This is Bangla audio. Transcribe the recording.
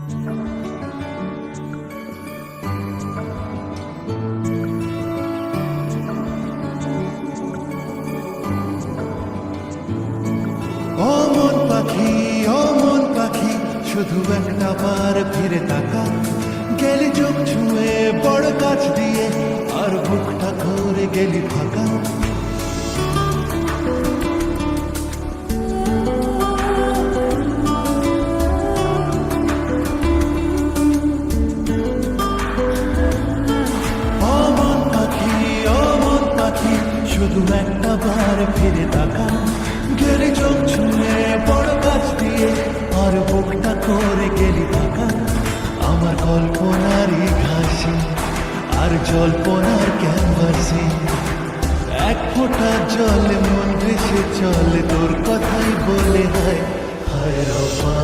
ও মন পাখি শুধু একটা বার ফিরে তাকা, গেলি চোখ ছুঁয়ে বড় কাছ দিয়ে, আর বুকটা করে গেলি ফাঁকা। ও মন পাখি শুধু একটা বার ফিরে তাকা, গেলি চোখ ছুঁয়ে বড় কাছ দিয়ে, আর বুকটা করে গেলি ফাঁকা। আমার কল্পনারই ঘাসে আর জল্পনার ক্যানভাসে, এক ফোঁটা জলে মন ভেসে চলে, তোর কথাই বলে হায় হায় রবা।